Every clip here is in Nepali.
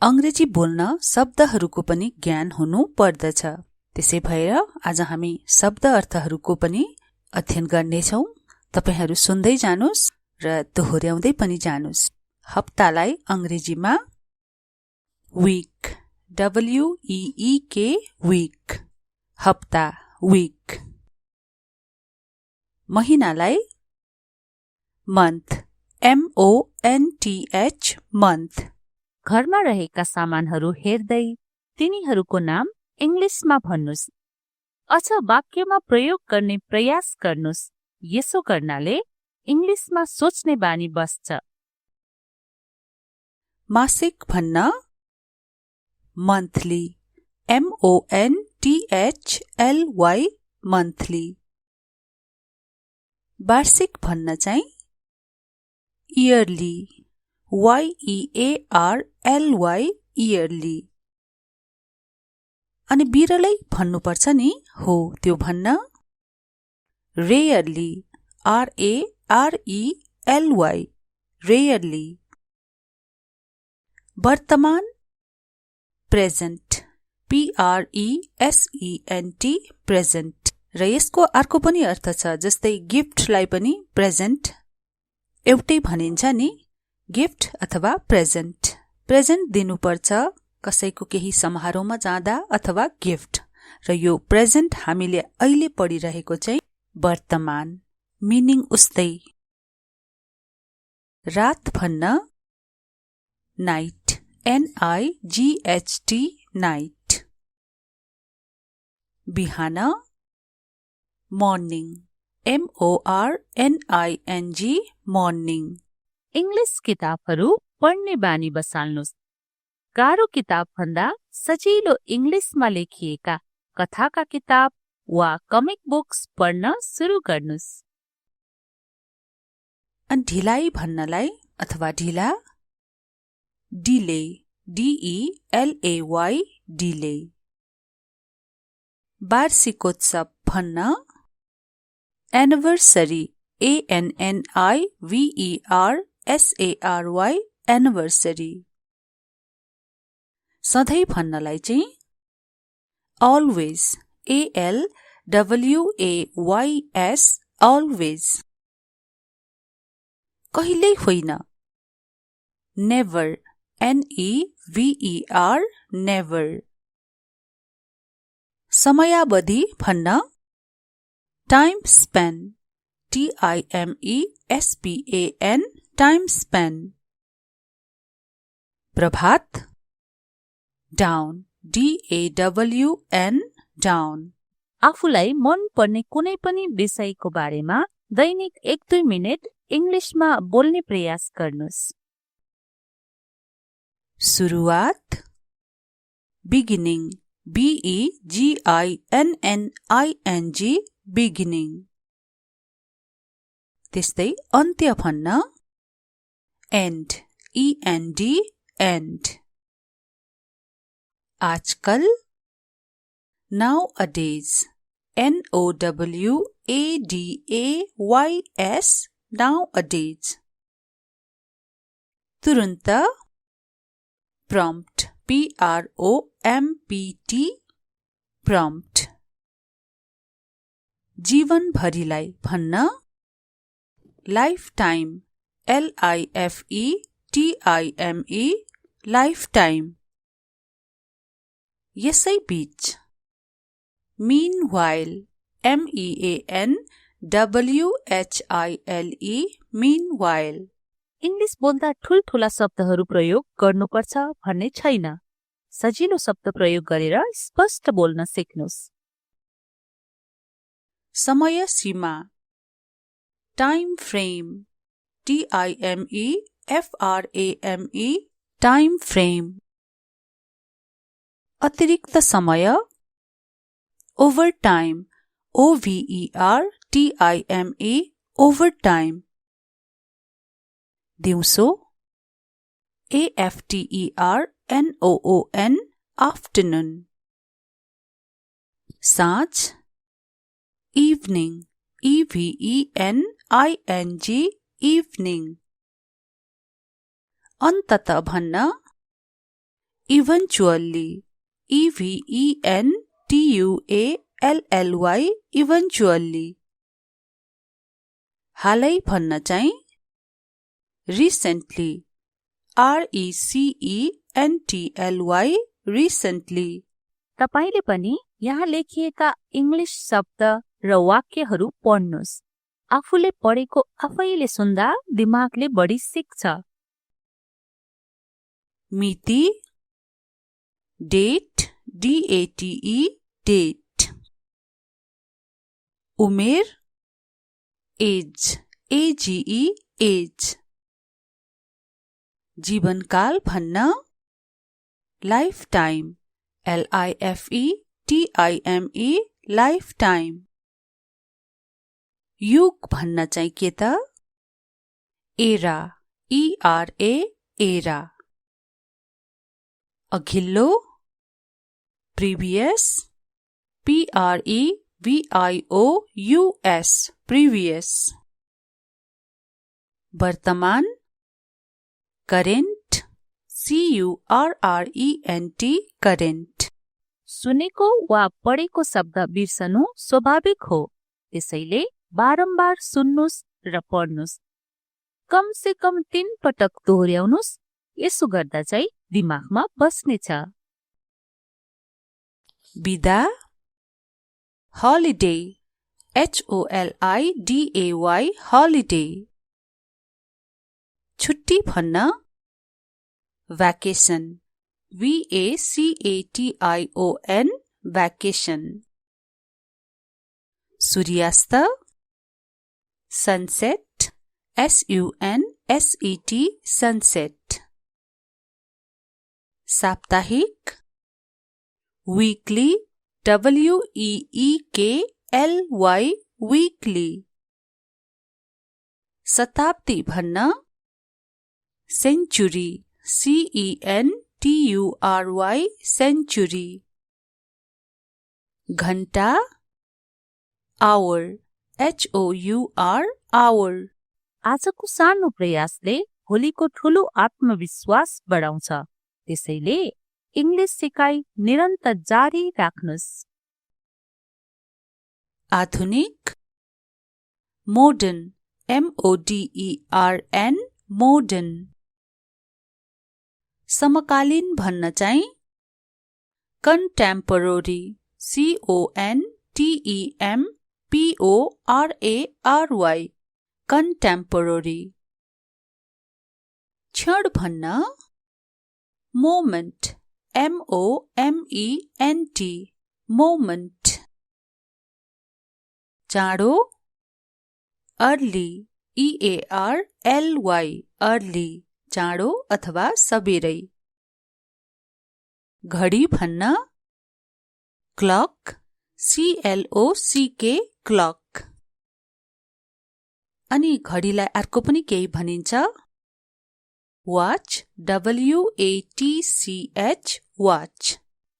अंग्रेजी बोल्न शब्दहरूको पनि ज्ञान हुनु पर्दछ। त्यसै भएर आज हामी शब्द अर्थहरूको पनि अध्ययन गर्नेछौं। तपाईहरू सुन्दै जानुस् र दोहोर्याउँदै पनि जानुस्। हप्तालाई अंग्रेजीमा वीक, WEEK, वीक, हप्ता, वीक। महिनालाई मन्थ, MONTH, मन्थ। घरमा रहेका सामानहरू हेर्दै तिनीहरूको नाम इंग्लिशमा भन्नुस्। अझ वाक्यमा प्रयोग गर्ने प्रयास गर्नुस्। यसो गर्नाले इंग्लिशमा सोच्ने बानी बस्छ। मासिक भन्न मन्थली, MONTHLY, मन्थली। वार्षिक भन्न चाहिँ इयरली, YEARLY, इयरली। अनि बिरलै भन्नुपर्छ नि, हो त्यो भन्न रेयरली, RARELY, रेयरली। वर्तमान प्रेजेन्ट, PRESENT, प्रेजेन्ट। र यसको अर्को पनि अर्थ छ, जस्तै गिफ्टलाई पनि प्रेजेन्ट एउटै भनिन्छ नि, गिफ्ट अथवा प्रेजेन्ट। प्रेजेन्ट दिनुपर्छ कसैको केही समारोहमा जाँदा अथवा गिफ्ट। र यो प्रेजेन्ट हामीले अहिले पढिरहेको चाहिँ वर्तमान, मिनिङ उस्तै। रात भन्न नाइट, NIGHT, नाइट। बिहान मर्निङ, MORNING, मर्निङ। इंग्लिश किताबहरू पढ्ने बानी बसाल्नुस्। गाह्रो किताब भन्दा सजिलो इंग्लिशमा लेखिएका कथाका किताब वा कमिक बुक्स पढ्न सुरु गर्नुस्। अनि ढिलाइ भन्नलाई अथवा ढिला डिले, DELAY, डिले। वार्षिकोत्सव भन्न एनिभर्सरी, ANNIVERSARY, एनिभर्सरी। सधैँ भन्नलाई चाहिँ always, ALWAYS, always। कहिल्यै होइन never, NEVER, never। समयावधि भन्न time span, TIMESPAN, time span. प्रभात डाउन, DAWN, डाउन। आफूलाई मन पर्ने कुनै पनि विषयको बारेमा दैनिक 1-2 मिनेट इंग्लिशमा बोल्ने प्रयास गर्नुस्। सुरुवात बिगिनिङ, BEGINNING, बिगिनिङ। त्यस्तै अन्त्य भन्न एन्ड, END, एन्ड। आजकल nowadays, NOWADAYS, nowadays। तुरुन्त prompt, PROMPT, prompt। जीवनभरिलाई भन्न लाइफटाइम, LIFETIME, लाइफटाइम। यसै बीच meanwhile, MEANWHILE, meanwhile। इंग्लिश बोल्दा ठूल्ठूला शब्दहरू प्रयोग गर्नुपर्छ भन्ने छैन। सजिलो शब्द प्रयोग गरेर स्पष्ट बोल्न सिक्नुस्। समय सीमा time frame, TIMEFRAME, time frame. अतिरिक्त समय ओभरटाइम, OVERTIME, ओभरटाइम। दिउँसो AFTERNOON, आफ्टरनुन। साँझ इभनिङ, EVENING, इभनिङ। अन्तत भन्न eventually, eventually, eventually. हालै भन्न चाहिँ recently, recently, recently. तपाईले पनि यहाँ लेखिएका इंग्लिश शब्द र वाक्यहरू पढ्नुस्। आफूले पढेको आफैले सुन्दा दिमागले बढी सिक्छ। मिति, date, date, date. उमेर, age, age, age. जीवनकाल भन्न lifetime, lifetime, lifetime. युग भन्न चाहिँ के त? era, era. अघिल्लो, previous, previous, previous. वर्तमान, current, current, current. सुनेको वा पढेको शब्द बिर्सनु स्वाभाविक हो, त्यसैले बारम्बार सुन्नुस् र पढ्नुस्। कम से कम 3 पटक दोहोर्याउनुस्, यसो गर्दा चाहिँ दिमागमा बस्नेछ। बिदा, holiday, holiday, holiday. छुट्टी भन्न vacation, vacation, vacation. सूर्यास्त, sunset, sunset, sunset. साप्ताहिक, weekly, weekly, weekly. शताब्दी भन्न century, century, century. घण्टा, hour, hour. आजको सानो प्रयासले भोलिको ठूलो आत्मविश्वास बढाउँछ, त्यसैले इंग्लिश सिकाइ निरन्तर जारी राख्नुस्। आधुनिक, modern, modern, modern. समकालीन भन्न चाहिँ contemporary, contemporary, contemporary. क्षण भन्न moment, moment, moment. चाँडो, early, early, चाँडो अथवा सबेरै. घडी भन्न clock, clock. अनि घडीलाई अर्को पनि केही भनिन्छ, watch, watch.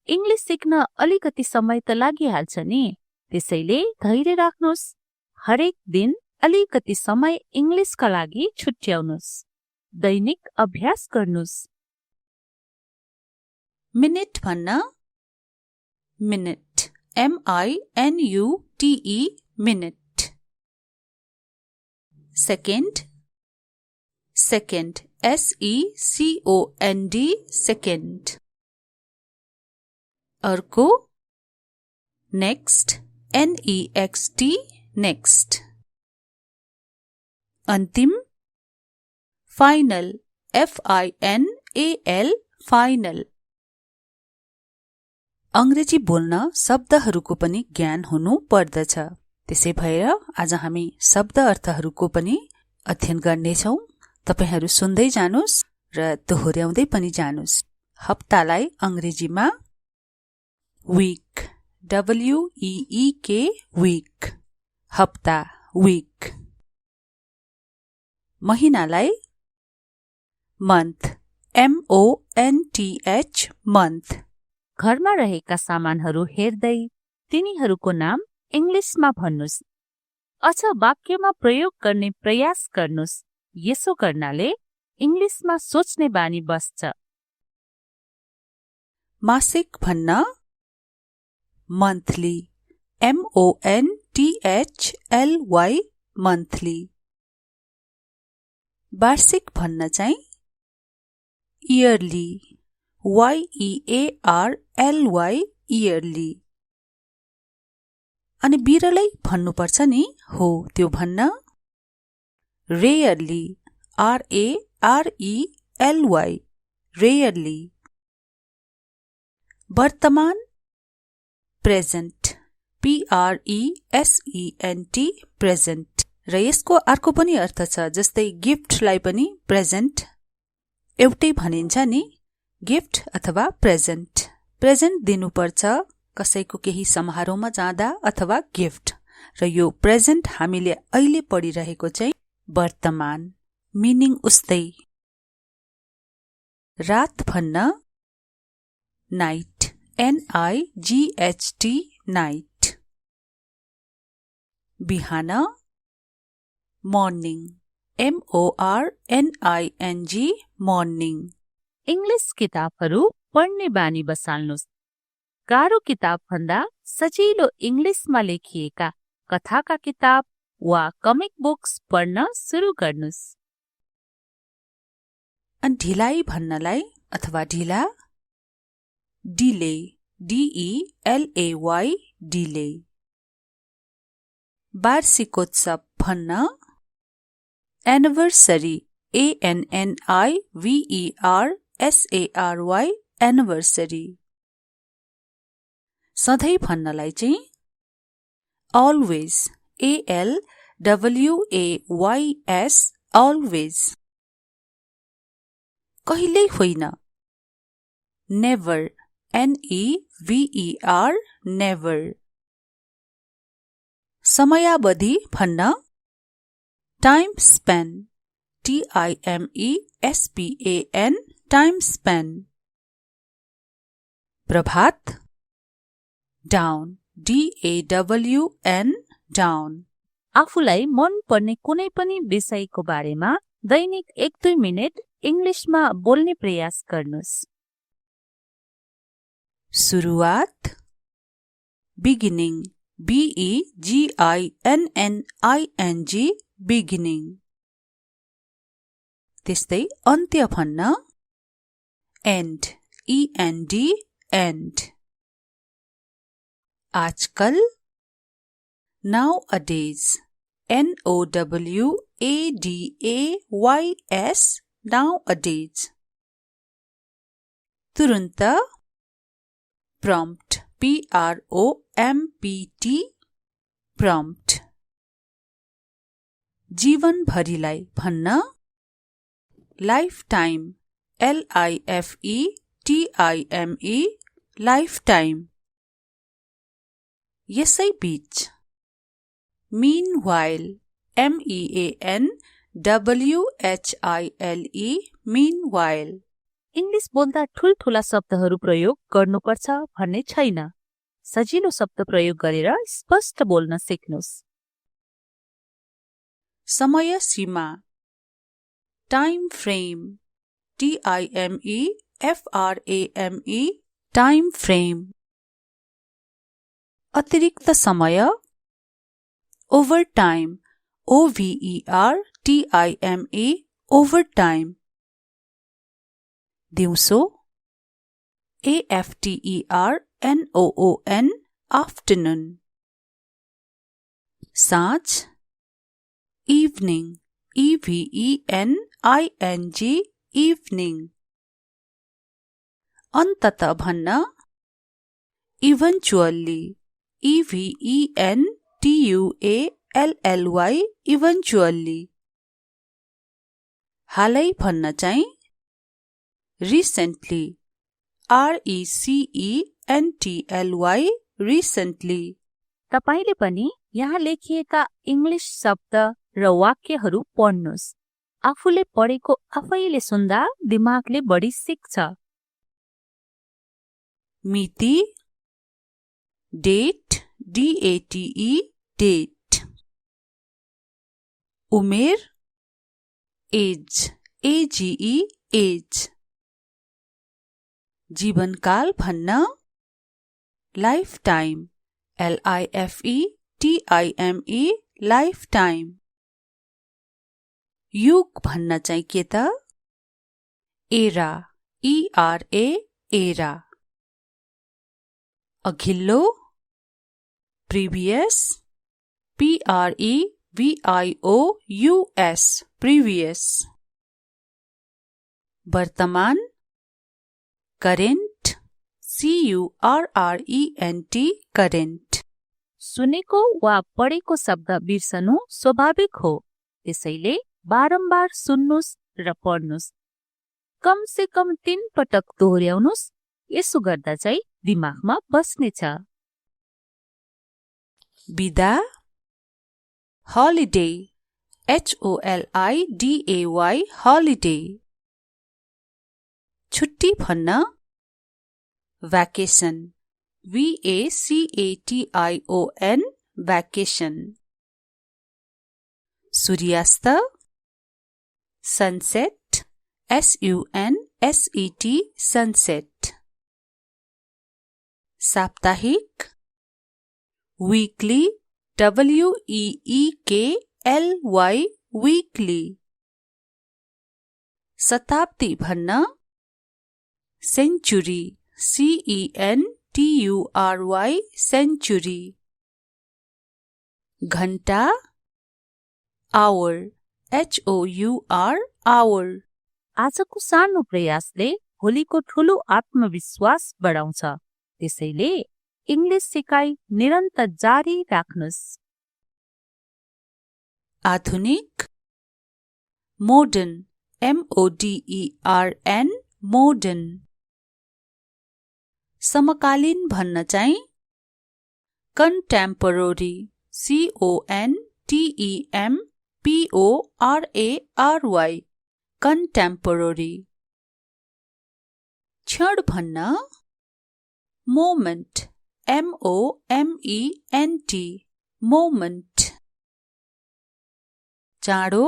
इंग्लिश सिक्न अलिकति समय त लागिहाल्छ नि, त्यसैले धैर्य राख्नुस्। हरेक दिन अलिकति समय इंग्लिशका लागि छुट्याउनुस्। दैनिक अभ्यास गर्नुस्। मिनेट भन्न minute, minute, minute. Second, second, second, second. अर्को, next, next, next. अन्तिम, final, final, final. अंग्रेजी बोल्न शब्दहरूको पनि ज्ञान हुनु पर्दछ। त्यसै भएर आज हामी शब्द अर्थहरूको पनि अध्ययन गर्नेछौं। तपाईहरू सुन्दै जानुस् र दोहोर्याउँदै पनि जानुस्। हप्तालाई अंग्रेजीमा week, week, week, हप्ता, week. महिनालाई month, month, month. घरमा रहेका सामानहरू हेर्दै तिनीहरूको नाम इंग्लिशमा भन्नुस्। अझ वाक्यमा प्रयोग गर्ने प्रयास गर्नुस्। यसो गर्नाले इंग्लिशमा सोच्ने बानी बस्छ। मासिक भन्न monthly, MONTHLY, monthly. वार्षिक भन्न चाहिँ yearly, YEARLY, yearly. अनि बिरलै भन्नुपर्छ नि हो त्यो भन्न rarely, RARELY, rarely. वर्तमान present, PRESENT, present. र यसको अर्को पनि अर्थ छ जस्तै गिफ्टलाई पनि प्रेजेन्ट एउटै भनिन्छ नि गिफ्ट अथवा प्रेजेन्ट प्रेजेन्ट दिनुपर्छ कसैको केही समारोहमा जाँदा अथवा गिफ्ट र यो प्रेजेन्ट हामीले अहिले पढिरहेको चाहिँ वर्तमान मिनिङ उस्तै रात भन्न नाइट NIGHT नाइट बिहान morning, MORNING, morning. इंग्लिश किताबहरू पढ्ने बानी बसाल्नुस्। गाह्रो किताब भन्दा सजिलो इंग्लिशमा लेखिएका कथाका किताब वा कमिक बुक्स पढ्न सुरु गर्नुस्। ढिलाइ भन्नलाई अथवा ढिला डिले DELAY डिले वार्षिकोत्सव भन्न एनिभर्सरी ANNIVERSARY एनिभर्सरी सधैँ भन्नलाई चाहिँ always ALWAYS always कहिल्यै होइन never NEVER never समयावधि भन्न time span TIMESPAN time span प्रभात down DAWN down आफूलाई मन पर्ने कुनै पनि विषयको बारेमा दैनिक 1-2 मिनेट इंग्लिशमा बोल्ने प्रयास गर्नुस्। सुरुवात beginning BEGINNING beginning त्यस्तै अन्त्य भन्न end END end आजकल nowadays NOWADAYS nowadays तुरुन्त prompt PROMPT prompt जीवन भरिलाई भन्न lifetime LIFETIME lifetime यसै बीच meanwhile MEANWHILE meanwhile इंग्लिश बोल्दा ठूलठूला शब्दहरू प्रयोग गर्नुपर्छ भन्ने छैन। सजिलो शब्द प्रयोग गरेर स्पष्ट बोल्न सिक्नुस्। समय सीमा time frame TIMEFRAME time frame अतिरिक्त समय ओभरटाइम OVERTIME ओभरटाइम दिउँसो AFTERNOON आफ्टरनून साँझ इभनिङ EVENING इभनिङ अन्तत भन्न इभेन्चुअल्ली EVENTUALLY इभेन्चुअल्ली हालै भन्न चाहिँ recently RECENTLY recently तपाईले पनि यहाँ लेखिएका इंग्लिश शब्द र वाक्यहरू पढ्नुस्। आफूले पढेको आफैले सुन्दा दिमागले बढी सिक्छ। मिति डेट DATE डेट उमेर एज AGE एज जीवनकाल भन्न life time LIFETIME life time. युग भन्न चाहिँ के त एरा ERA एरा। अघिल्लो प्रिभियस PREVIOUS प्रिभियस। वर्तमान करेन्ट CURRENT करेन्ट। सुनेको वा पढेको शब्द बिर्सनु स्वाभाविक हो, त्यसैले बारम्बार सुन्नुस् र पढ्नुस्। कम से कम 3 पटक दोहोर्याउनुस्, यसो गर्दा चाहिँ दिमागमा बस्नेछ। बिदा हलिडे HOLIDAY हलिडे। छुट्टी भन्न भ्याकेसन VACATION भ्याकेसन। सूर्यास्त सनसेट SUNSET सनसेट। साप्ताहिक वीकली WEEKLY वीकली। शताब्दी भन्न सेन्चुरी CENTURY सेन्चुरी। घण्टा आवर HOUR आवर। आजको सानो प्रयासले भोलिको ठूलो आत्मविश्वास बढाउँछ, त्यसैले इंग्लिश सिकाइ निरन्तर जारी राख्नुस्। आधुनिक मोडर्न MODERN मोडर्न। समकालीन भन्न चाहिँ कन्टेम्पोररी CONTEMPORARY कन्टेम्पोररी। क्षण भन्न मोमेन्ट MOMENT मोमेन्ट। चाँडो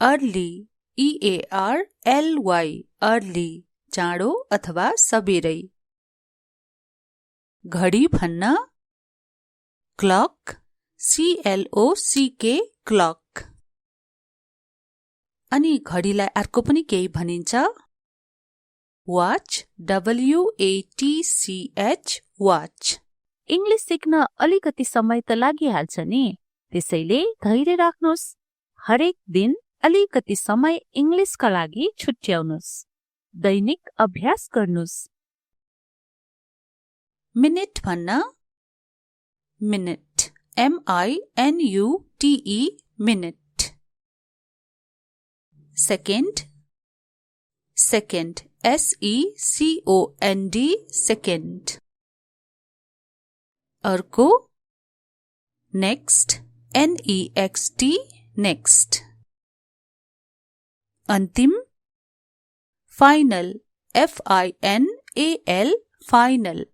अर्ली EARLY अर्ली चाँडो अथवा सबेरै। घडी भन्न क्लक CLOCK क्लक। अनि घडीलाई अर्को पनि केही भनिन्छ वाच WATCH वाच। इंग्लिश सिक्न अलिकति समय त लागिहाल्छ नि, त्यसैले धैर्य राख्नुस्। हरेक दिन अलिकति समय इंग्लिशका लागि छुट्याउनुस्। दैनिक अभ्यास गर्नुस्। मिनेट भन्न minute MINUTE minute. Second second SECOND second. अर्को नेक्स्ट NEXT नेक्स्ट। अन्तिम फाइनल FINAL फाइनल।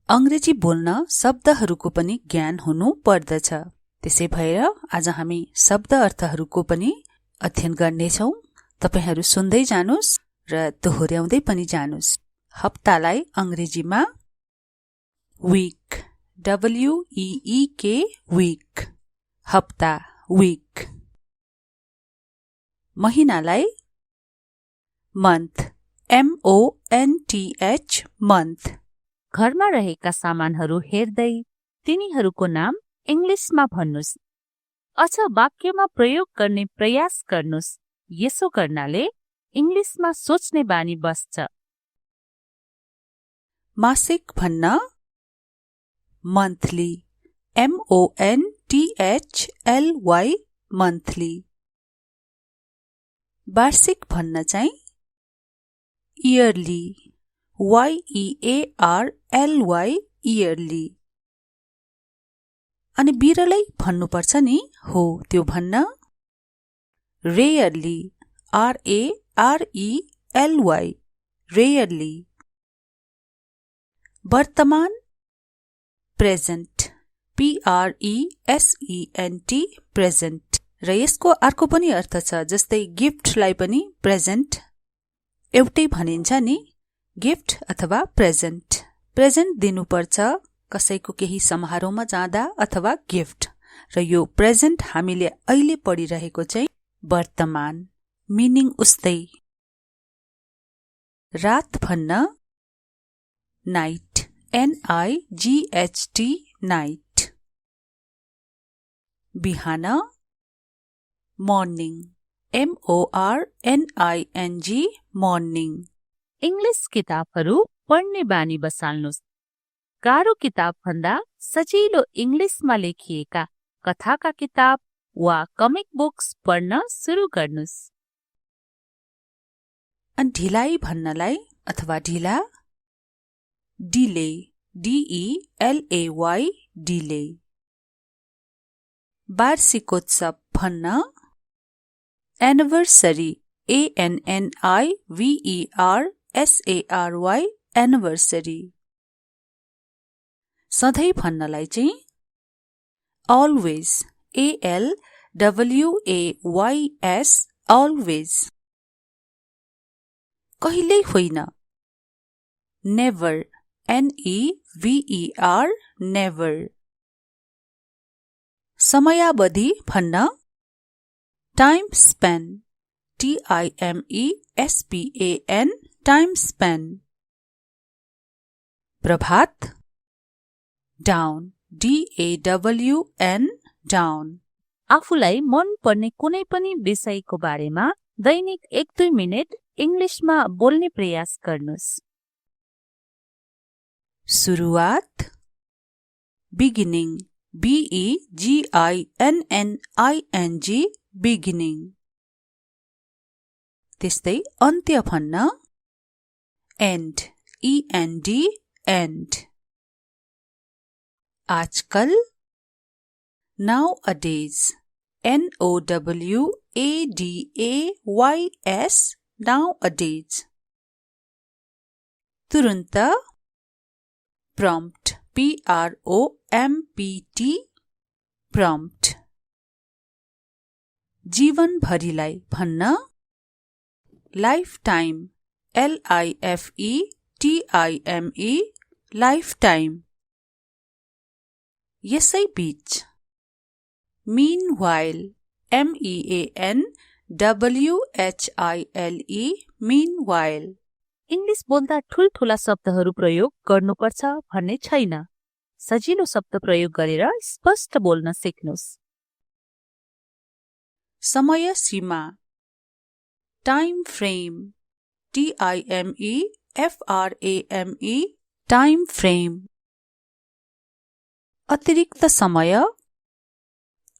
अंग्रेजी बोल्न शब्दहरूको पनि ज्ञान हुनु पर्दछ, त्यसै भएर आज हामी शब्द अर्थहरूको पनि अध्ययन गर्नेछौं। तपाईहरू सुन्दै जानुस् र दोहोर्याउँदै पनि जानुस्। हप्तालाई अंग्रेजीमा वीक WEEK वीक हप्ता वीक। महिनालाई मन्थ MONTH मन्थ। घरमा रहेका सामानहरू हेर्दै तिनीहरूको नाम इंग्लिशमा भन्नुस्। अझ वाक्यमा प्रयोग गर्ने प्रयास गर्नुस्। यसो गर्नाले इंग्लिशमा सोच्ने बानी बस्छ। मासिक भन्न मन्थली MONTHLY मन्थली। वार्षिक भन्न चाहिँ इयरली YEARLY इयरली। अनि बिरलै भन्नुपर्छ नि, हो त्यो भन्न रेयरली RARELY रेयरली। वर्तमान प्रेजेन्ट PRESENT प्रेजेन्ट। र यसको अर्को पनि अर्थ छ, जस्तै गिफ्टलाई पनि प्रेजेन्ट एउटै भनिन्छ नि, गिफ्ट अथवा प्रेजेन्ट। प्रेजेन्ट दिनुपर्छ कसैको केही समारोहमा जाँदा अथवा गिफ्ट। र यो प्रेजेन्ट हामीले अहिले पढिरहेको चाहिँ वर्तमान, मिनिङ उस्तै। रात भन्न नाइट, NIGHT नाइट। बिहान मर्निङ, MORNING मर्निङ। इंग्लिश किताबहरू पढ्ने बानी बसाल्नुस्। गाह्रो किताबभन्दा सजिलो इंग्लिशमा लेखिएका कथाका किताब वा कमिक बुक्स पढ्न सुरु गर्नुस्। ढिलाइ भन्नलाई अथवा ढिला डिले, DELAY डिले। वार्षिकोत्सव भन्न एनिभर्सरी, ANNIVERSARY एनिभर्सरी। सधैँ भन्नलाई चाहिँ always, ALWAYS always। कहिल्यै होइन never, NEVER never। समयावधि भन्न time span, TIMESPAN time span. प्रभात डाउन, DAWN डाउन। आफूलाई मन पर्ने कुनै पनि विषयको बारेमा दैनिक 1-2 मिनेट इंग्लिशमा बोल्ने प्रयास गर्नुस्। सुरुवात बिगिनिङ, BEGINNING बिगिनिङ। त्यस्तै अन्त्य भन्न एन्ड, END एन्ड। आजकल nowadays, NOWADAYS nowadays। तुरुन्त prompt, PROMPT prompt। जीवनभरिलाई भन्न लाइफटाइम, LIFETIME लाइफटाइम। यसै बीच meanwhile, MEANWHILE meanwhile। इंग्लिश बोल्दा ठूल्ठूला शब्दहरू प्रयोग गर्नुपर्छ भन्ने छैन। सजिलो शब्द प्रयोग गरेर स्पष्ट बोल्न सिक्नुस्। समय सीमा time frame, TIMEFRAME time frame. अतिरिक्त समय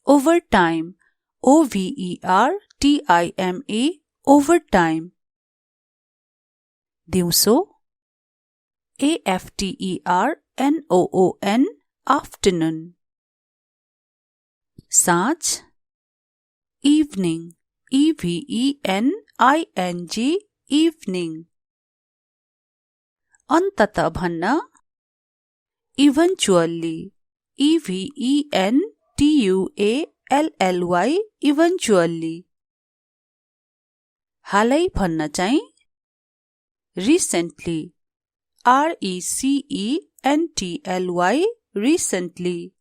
ओभरटाइम, OVERTIME ओभरटाइम। दिउँसो AFTERNOON आफ्टरनुन। साँझ इभनिङ, EVENING इभनिङ। अन्तत भन्न इभेन्चुअल्ली, EVENTUALLY इभेन्चुअल्ली। हालै भन्न चाहिँ रिसेन्टली, RECENTLY रिसेन्टली।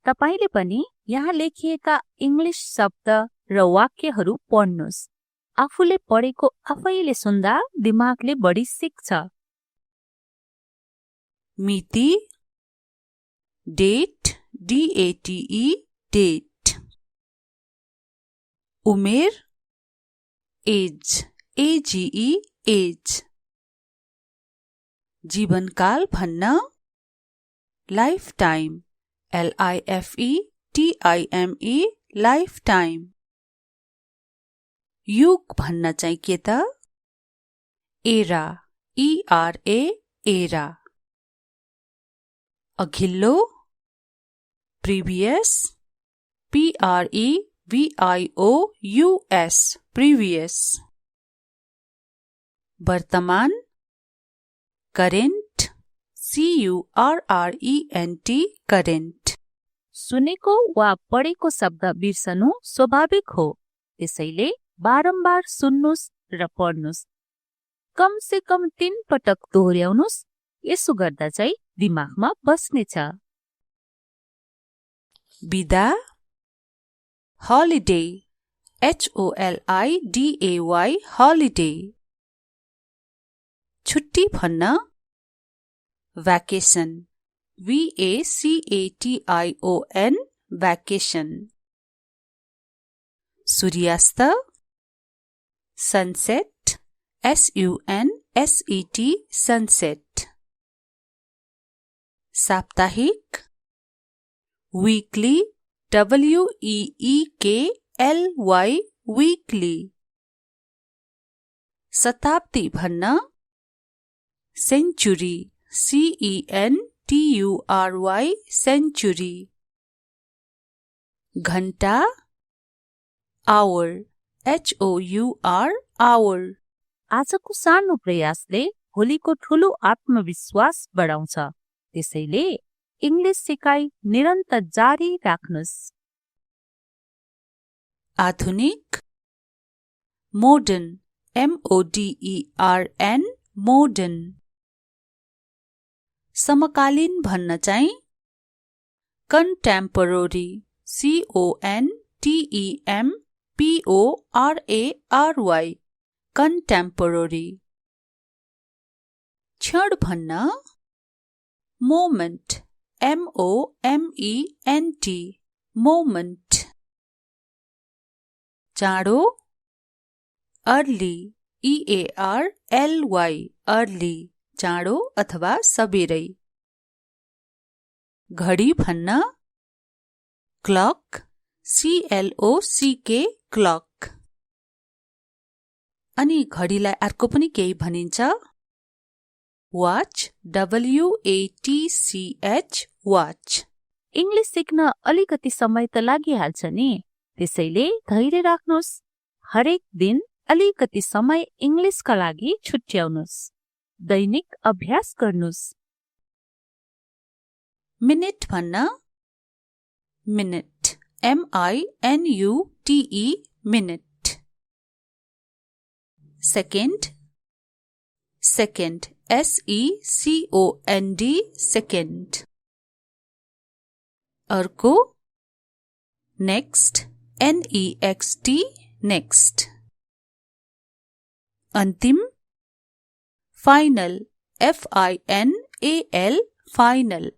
तपाईले पनि यहाँ लेखिएका इंग्लिश शब्द र वाक्यहरू पढ्नुस्। आफूले पढेको आफैले सुन्दा दिमागले बढी सिक्छ। मिति डेट, DATE डेट। उमेर एज, AGE एज। जीवनकाल भन्न लाइफटाइम, LIFETIME लाइफटाइम। युग भन्न चाहिँ के त एरा, ERA एरा। अघिल्लो प्रिभियस, PREVIOUS प्रिभियस। वर्तमान करेन्ट, CURRENT करेन्ट। सुनेको वा पढेको शब्द बिर्सनु स्वाभाविक हो, त्यसैले बारम्बार सुन्नुस् र पढ्नुस्। कम से कम 3 पटक दोहोर्याउनुस्। यसो गर्दा चाहिँ दिमागमा बस्नेछ। बिदा, holiday, HOLIDAY, holiday. छुट्टी भन्न vacation, VACATION, vacation. सूर्यास्त sunset, SUNSET, sunset. साप्ताहिक weekly, WEEKLY, weekly. शताब्दी भन्न century, CENTURY, century. घण्टा hour, HOUR, hour. आजको सानो प्रयासले भोलिको ठूलो आत्मविश्वास बढाउँछ। त्यसैले इङ्ग्लिस सिकाइ निरन्तर जारी राख्नुस्। आधुनिक modern, MODERN, modern. समकालीन भन्न चाहिँ contemporary, CONTEMPORARY, contemporary. क्षण भन्न moment, MOMENT, moment. चाँडो early, EARLY, early, चाँडो अथवा सबेरै. घडी भन्न clock, CLOCK, clock. अनि घडीलाई अर्को पनि केही भनिन्छ watch, WATCH, watch. इङ्ग्लिस सिक्न अलिकति समय त लागिहाल्छ नि, त्यसैले धैर्य राख्नुस्। हरेक दिन अलिकति समय इङ्ग्लिसका लागि छुट्याउनुस्। दैनिक अभ्यास गर्नुस्। मिनेट भन्न minute, MINUTE, minute. Second SECOND, second. अर्को नेक्स्ट, NEXT, नेक्स्ट. अन्तिम फाइनल, FINAL, फाइनल.